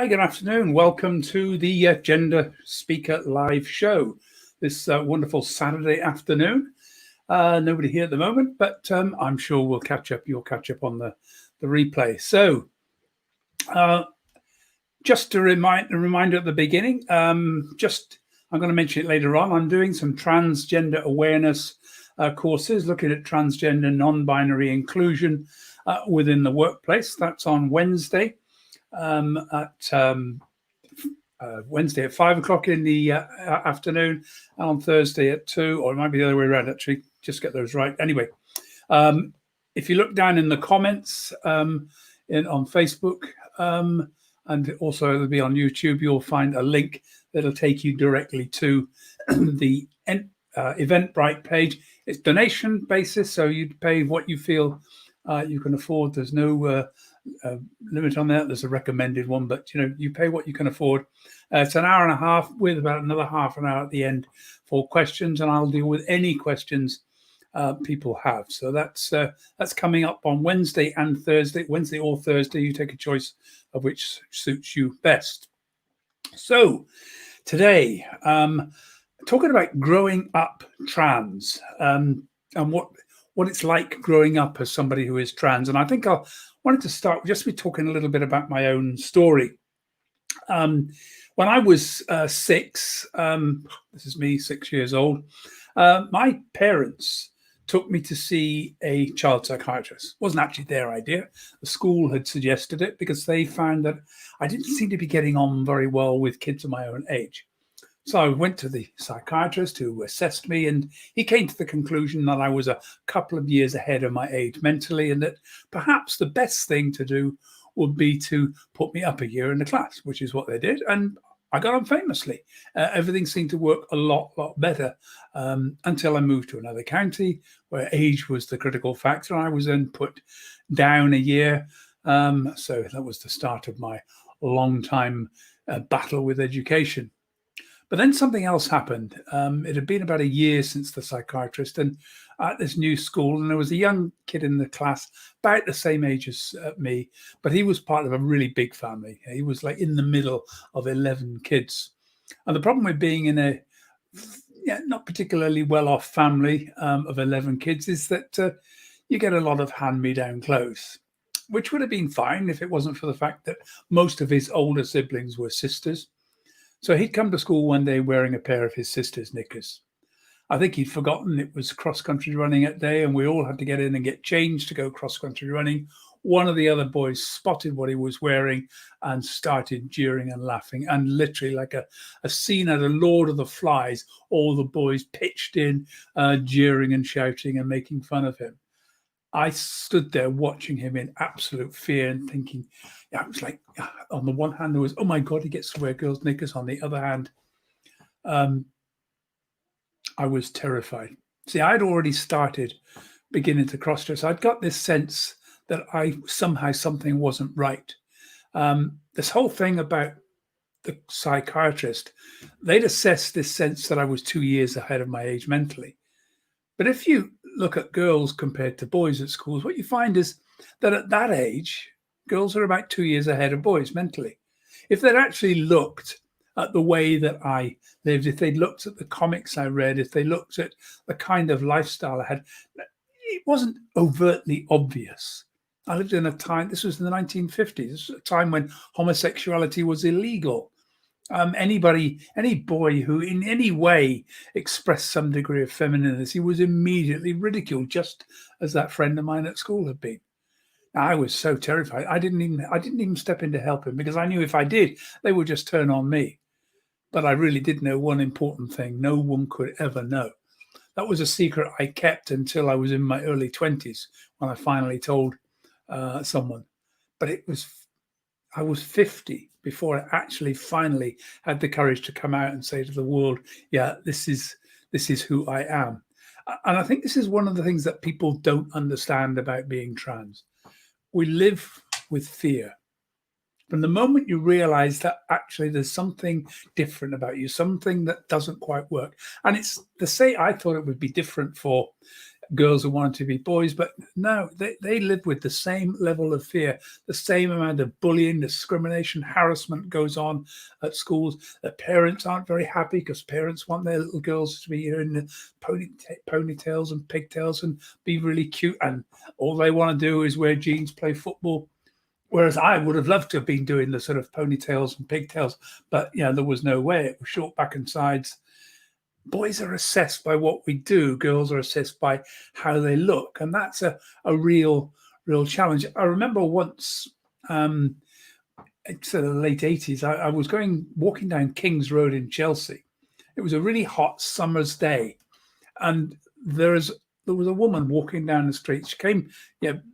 Hi, good afternoon. Welcome to the Gender Speaker live show this wonderful Saturday afternoon. Nobody here at the moment, but I'm sure we'll catch up. You'll catch up on the replay. So just a reminder at the beginning, I'm going to mention it later on. I'm doing some transgender awareness courses looking at transgender non-binary inclusion within the workplace. That's on Wednesday. Wednesday at 5 o'clock in the afternoon, and on Thursday at 2, or it might be the other way around, actually, just get those right. Anyway, if you look down in the comments on Facebook, and also it'll be on YouTube, you'll find a link that'll take you directly to the Eventbrite page. It's donation basis, so you pay what you feel you can afford. There's no limit on that. There's a recommended one, but you pay what you can afford. It's an hour and a half with about another half an hour at the end for questions, and I'll deal with any questions people have. So that's coming up on Wednesday and Thursday. Wednesday or Thursday, you take a choice of which suits you best. So today, talking about growing up trans and what it's like growing up as somebody who is trans. And I think I wanted to start just be talking a little bit about my own story. When I was 6, this is me, 6 years old, my parents took me to see a child psychiatrist. It wasn't actually their idea. The school had suggested it because they found that I didn't seem to be getting on very well with kids of my own age. So I went to the psychiatrist who assessed me, and he came to the conclusion that I was a couple of years ahead of my age mentally, and that perhaps the best thing to do would be to put me up a year in the class, which is what they did. And I got on famously. Everything seemed to work a lot better until I moved to another county where age was the critical factor. I was then put down a year. So that was the start of my long time battle with education. But then something else happened. It had been about a year since the psychiatrist, and at this new school, and there was a young kid in the class about the same age as me, but he was part of a really big family. He was like in the middle of 11 kids. And the problem with being in a not particularly well-off family of 11 kids is that you get a lot of hand-me-down clothes, which would have been fine if it wasn't for the fact that most of his older siblings were sisters. So he'd come to school one day wearing a pair of his sister's knickers. I think he'd forgotten it was cross-country running that day, and we all had to get in and get changed to go cross-country running. One of the other boys spotted what he was wearing and started jeering and laughing, and literally like a scene out of Lord of the Flies, all the boys pitched in, jeering and shouting and making fun of him. I stood there watching him in absolute fear and thinking, it was like, on the one hand, there was, oh my God, he gets to wear girls' knickers. On the other hand, I was terrified. See, I'd already started beginning to cross-dress. I'd got this sense that somehow something wasn't right. This whole thing about the psychiatrist, they'd assessed this sense that I was 2 years ahead of my age mentally. But if you look at girls compared to boys at schools, what you find is that at that age, girls are about 2 years ahead of boys mentally. If they'd actually looked at the way that I lived, if they'd looked at the comics I read, if they looked at the kind of lifestyle I had, it wasn't overtly obvious. I lived in a time, this was in the 1950s, this was a time when homosexuality was illegal. Any boy who in any way expressed some degree of femininity was immediately ridiculed, just as that friend of mine at school had been. Now, I was so terrified. I didn't even step in to help him because I knew if I did, they would just turn on me. But I really did know one important thing: no one could ever know. That was a secret I kept until I was in my early 20s when I finally told someone. But I was 50 before I actually finally had the courage to come out and say to the world, yeah, this is who I am. And I think this is one of the things that people don't understand about being trans. We live with fear. From the moment you realize that actually there's something different about you, something that doesn't quite work. And it's the say I thought it would be different for girls who wanted to be boys. But no, they live with the same level of fear, the same amount of bullying, discrimination, harassment goes on at schools. The parents aren't very happy because parents want their little girls to be in the ponytails and pigtails and be really cute. And all they want to do is wear jeans, play football. Whereas I would have loved to have been doing the sort of ponytails and pigtails, but there was no way. It was short back and sides. Boys are assessed by what we do. Girls are assessed by how they look, and that's a real challenge. I remember once, it's the late 80s. I was walking down King's Road in Chelsea. It was a really hot summer's day, and there was a woman walking down the street. She came,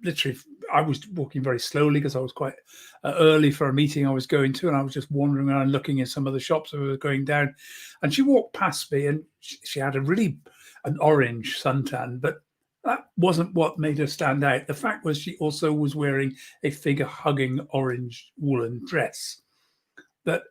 literally. I was walking very slowly because I was quite early for a meeting I was going to, and I was just wandering around looking at some of the shops that were going down. And she walked past me, and she had an orange suntan, but that wasn't what made her stand out. The fact was she also was wearing a figure-hugging orange woolen dress. That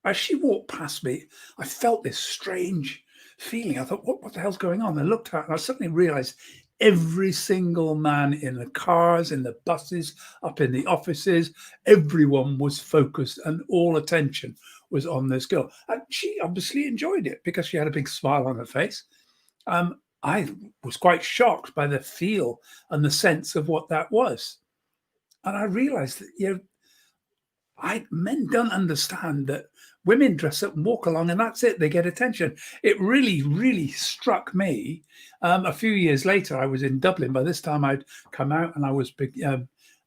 as she walked past me, I felt this strange feeling. I thought, what the hell's going on? I looked at her, and I suddenly realized every single man in the cars, in the buses, up in the offices, everyone was focused and all attention was on this girl. And she obviously enjoyed it because she had a big smile on her face. I was quite shocked by the feel and the sense of what that was. And I realized that, men don't understand that women dress up and walk along and that's it. They get attention. It really, really struck me. A few years later, I was in Dublin. By this time, I'd come out and I was big.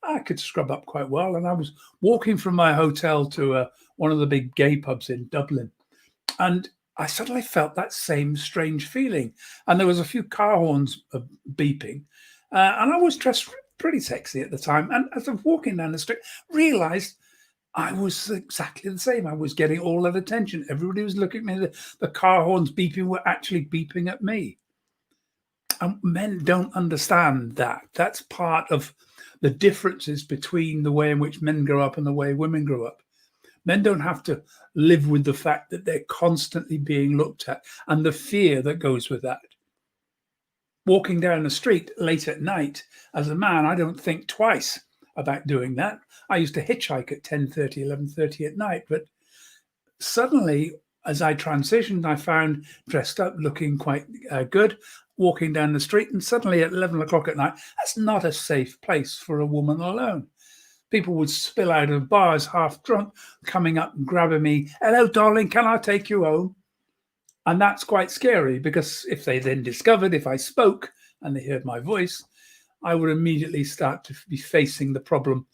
I could scrub up quite well. And I was walking from my hotel to one of the big gay pubs in Dublin. And I suddenly felt that same strange feeling. And there was a few car horns beeping. And I was dressed pretty sexy at the time. And as I was walking down the street, realized I was exactly the same. I was getting all that attention. Everybody was looking at me. The car horns beeping were actually beeping at me. And men don't understand that. That's part of the differences between the way in which men grow up and the way women grow up. Men don't have to live with the fact that they're constantly being looked at and the fear that goes with that. Walking down the street late at night, as a man, I don't think twice about doing that. I used to hitchhike at 10:30, 11:30 at night, but suddenly, as I transitioned, I found dressed up, looking quite good, walking down the street, and suddenly at 11 o'clock at night, that's not a safe place for a woman alone. People would spill out of bars half drunk, coming up and grabbing me. Hello, darling, can I take you home? And that's quite scary because if they then discovered if I spoke and they heard my voice, I would immediately start to be facing the problem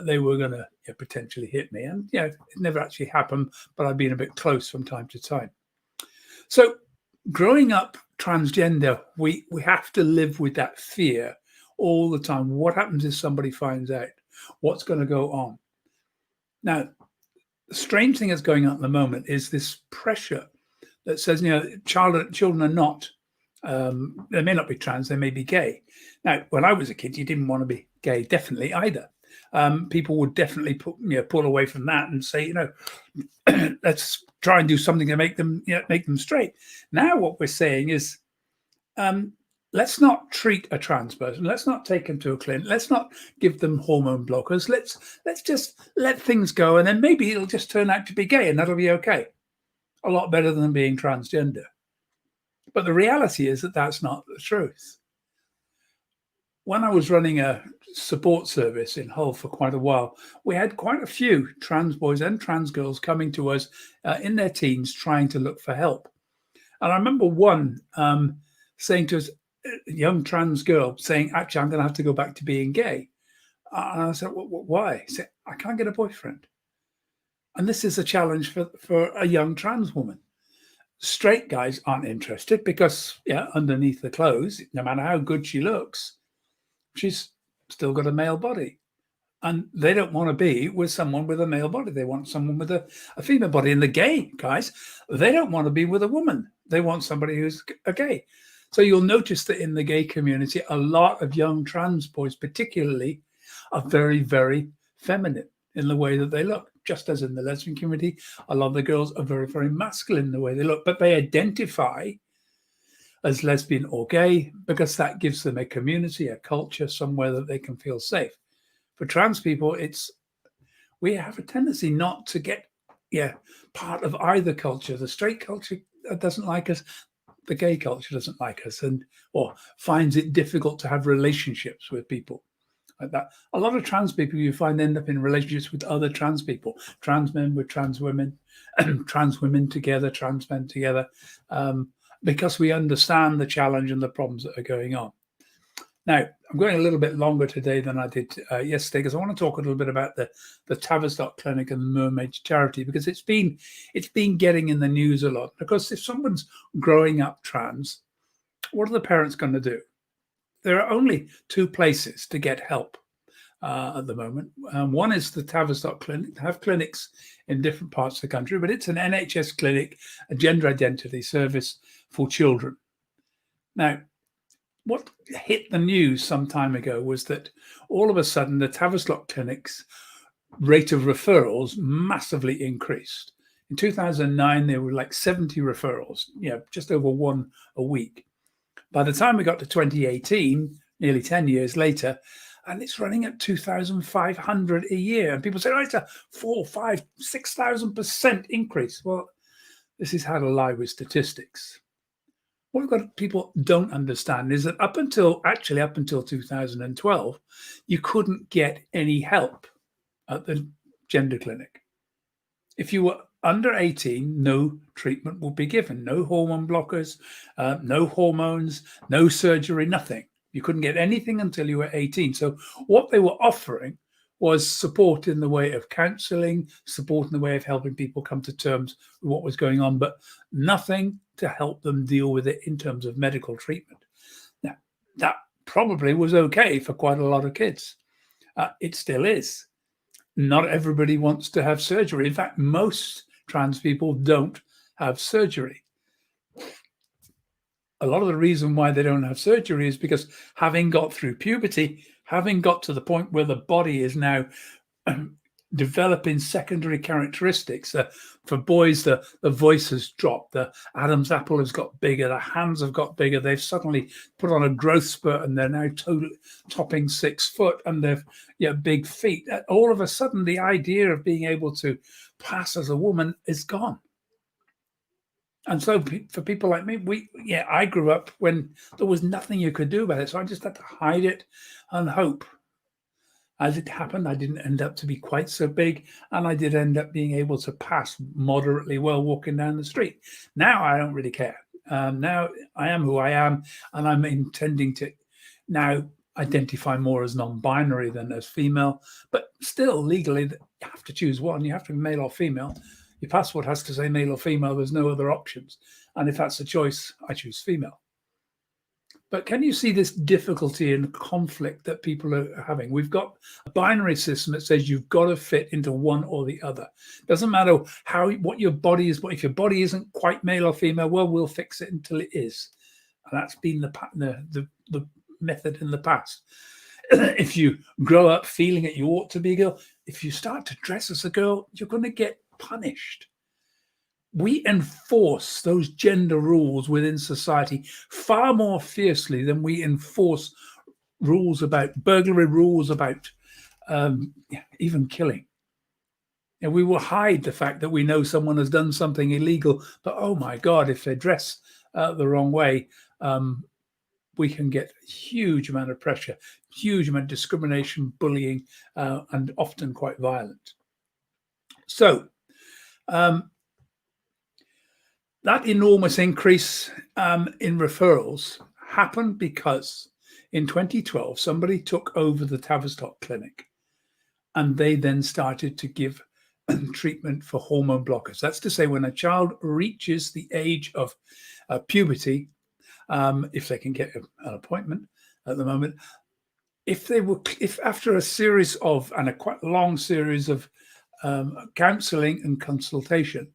they were going to potentially hit me. And it never actually happened, but I've been a bit close from time to time. So growing up transgender, we have to live with that fear all the time. What happens if somebody finds out? What's going to go on? Now, the strange thing that's going on at the moment is this pressure that says, children are not, they may not be trans, they may be gay. Now, when I was a kid, you didn't want to be gay, definitely either. People would definitely pull away from that and say, let's try and do something to make them straight. Now, what we're saying is, let's not treat a trans person. Let's not take them to a clinic. Let's not give them hormone blockers. Let's just let things go, and then maybe it'll just turn out to be gay, and that'll be okay. A lot better than being transgender. But the reality is that that's not the truth. When I was running a support service in Hull for quite a while, we had quite a few trans boys and trans girls coming to us in their teens trying to look for help. And I remember one saying to us, a young trans girl saying, actually, I'm going to have to go back to being gay. And I said, why? He said, I can't get a boyfriend. And this is a challenge for a young trans woman. Straight guys aren't interested because, underneath the clothes, no matter how good she looks, she's still got a male body. And they don't want to be with someone with a male body. They want someone with a female body. And the gay guys, they don't want to be with a woman. They want somebody who's a gay. So you'll notice that in the gay community, a lot of young trans boys particularly are very, very feminine in the way that they look. Just as in the lesbian community, a lot of the girls are very, very masculine in the way they look, but they identify as lesbian or gay, because that gives them a community, a culture, somewhere that they can feel safe. For trans people, we have a tendency not to get part of either culture. The straight culture doesn't like us, the gay culture doesn't like us, or finds it difficult to have relationships with people like that. A lot of trans people you find end up in relationships with other trans people, trans men with trans women, trans women together, trans men together, because we understand the challenge and the problems that are going on. Now, I'm going a little bit longer today than I did yesterday, because I want to talk a little bit about the Tavistock Clinic and the Mermaids Charity, because it's been getting in the news a lot. Because if someone's growing up trans, what are the parents going to do? There are only two places to get help at the moment. One is the Tavistock Clinic. They have clinics in different parts of the country, but it's an NHS clinic, a gender identity service for children. Now, what hit the news some time ago was that all of a sudden the Tavistock Clinic's rate of referrals massively increased. In 2009, there were like 70 referrals, just over one a week. By the time we got to 2018, nearly 10 years later, and it's running at 2,500 a year. And people say, it's a 4, 5, 6,000% increase. Well, this is how to lie with statistics. What we've got people don't understand is that up until 2012, you couldn't get any help at the gender clinic. If you were under 18, no treatment would be given. No hormone blockers, no hormones, no surgery, nothing. You couldn't get anything until you were 18. So what they were offering was support in the way of counselling, support in the way of helping people come to terms with what was going on, but nothing to help them deal with it in terms of medical treatment. Now, that probably was okay for quite a lot of kids. It still is. Not everybody wants to have surgery. In fact, most trans people don't have surgery. A lot of the reason why they don't have surgery is because having got through puberty, having got to the point where the body is now developing secondary characteristics. For boys, the voice has dropped, the Adam's apple has got bigger, the hands have got bigger, they've suddenly put on a growth spurt and they're now topping 6 foot, and they've big feet. All of a sudden, the idea of being able to pass as a woman is gone. And so for people like me, I grew up when there was nothing you could do about it. So I just had to hide it and hope. As it happened, I didn't end up to be quite so big, and I did end up being able to pass moderately well walking down the street. Now I don't really care. Now I am who I am, and I'm intending to now identify more as non-binary than as female. But still, legally, you have to choose one. You have to be male or female. Your passport has to say male or female. There's no other options. And if that's a choice, I choose female. But can you see this difficulty and conflict that people are having? We've got a binary system that says you've got to fit into one or the other. Doesn't matter what your body is, but if your body isn't quite male or female, well, we'll fix it until it is. And that's been the method in the past. If you grow up feeling that you ought to be a girl, if you start to dress as a girl, you're going to get punished. We enforce those gender rules within society far more fiercely than we enforce rules about burglary, rules about even killing. And we will hide the fact that we know someone has done something illegal, but oh my God, if they dress the wrong way, we can get a huge amount of pressure, huge amount of discrimination, bullying, and often quite violent. So, that enormous increase in referrals happened because in 2012, somebody took over the Tavistock Clinic, and they then started to give treatment for hormone blockers. That's to say, when a child reaches the age of puberty, if they can get an appointment at the moment, if after a series of, and a quite long series of counseling and consultation,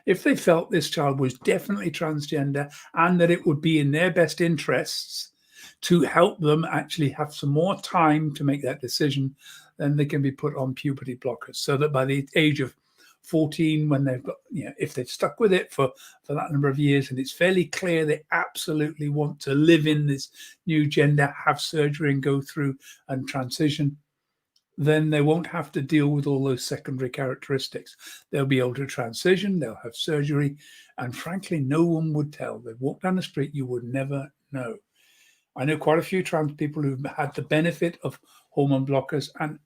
if they felt this child was definitely transgender and that it would be in their best interests to help them actually have some more time to make that decision, then they can be put on puberty blockers, so that by the age of 14 when they've got, if they've stuck with it for that number of years, and it's fairly clear they absolutely want to live in this new gender, have surgery and go through and transition, then they won't have to deal with all those secondary characteristics. They'll be able to transition, they'll have surgery, and frankly, no one would tell. They'd walk down the street, you would never know. I know quite a few trans people who've had the benefit of hormone blockers, and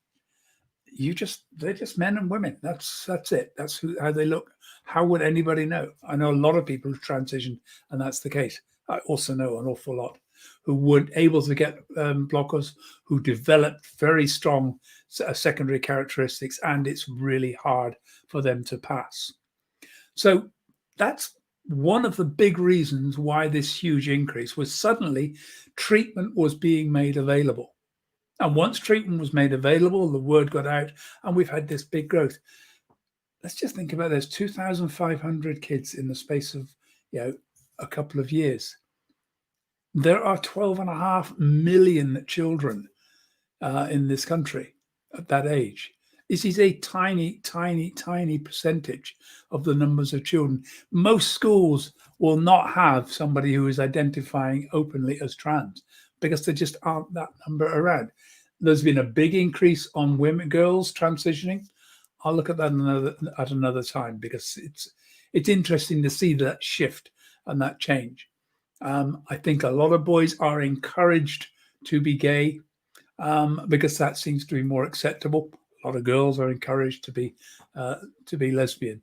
they're just men and women. That's it. That's how they look. How would anybody know? I know a lot of people who transitioned, and that's the case. I also know an awful lot who weren't able to get blockers, who developed very strong secondary characteristics, and it's really hard for them to pass. So that's one of the big reasons why this huge increase was suddenly treatment was being made available. And once treatment was made available, the word got out, and we've had this big growth. Let's just think about this: 2,500 kids in the space of a couple of years. There are 12.5 million children in this country at that age. This is a tiny, tiny, tiny percentage of the numbers of children. Most schools will not have somebody who is identifying openly as trans because there just aren't that number around. There's been a big increase on girls transitioning. I'll look at that at another time, because it's interesting to see that shift and that change. I think a lot of boys are encouraged to be gay because that seems to be more acceptable. A lot of girls are encouraged to be lesbian.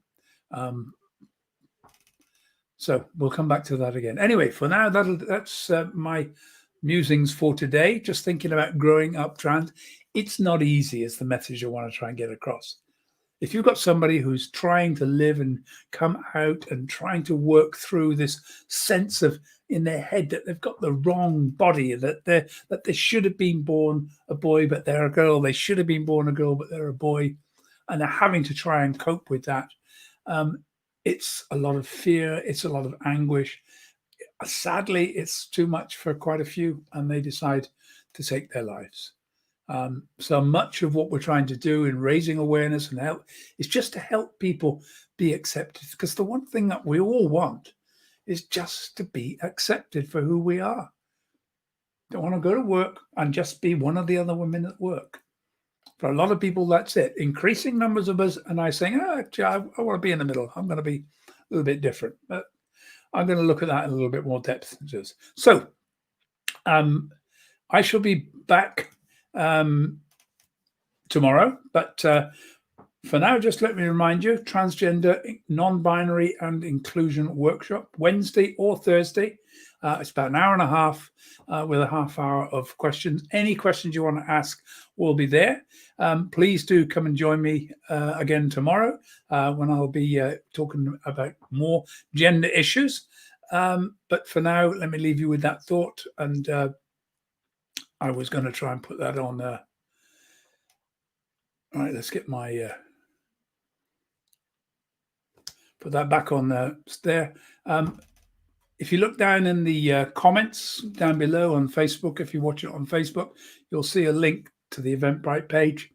So we'll come back to that again. Anyway, for now, that's my musings for today. Just thinking about growing up trans. It's not easy, is the message I want to try and get across. If you've got somebody who's trying to live and come out and trying to work through this sense of in their head that they've got the wrong body, that they should have been born a boy but they're a girl, they should have been born a girl but they're a boy, and they're having to try and cope with that, it's a lot of fear, it's a lot of anguish. Sadly, it's too much for quite a few, and they decide to take their lives. So much of what we're trying to do in raising awareness and help is just to help people be accepted, because the one thing that we all want is just to be accepted for who we are. Don't want to go to work and just be one of the other women at work. For a lot of people, that's it. Increasing numbers of us, and I saying, actually, I want to be in the middle. I'm going to be a little bit different. But I'm going to look at that in a little bit more depth. So I shall be back tomorrow, but for now, just let me remind you, transgender, non-binary and inclusion workshop, Wednesday or Thursday. It's about an hour and a half with a half hour of questions. Any questions you want to ask will be there. Please do come and join me again tomorrow when I'll be talking about more gender issues. But for now, let me leave you with that thought. And I was going to try and put that on. All right, let's get my put that back on there. If you look down in the comments down below on Facebook, if you watch it on Facebook, you'll see a link to the Eventbrite page.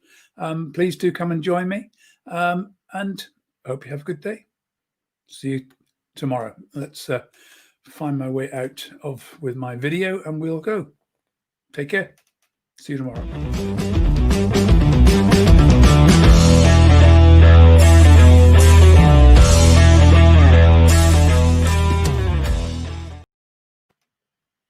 Please do come and join me, and I hope you have a good day. See you tomorrow. Let's find my way out with my video, and we'll go. Take care. See you tomorrow.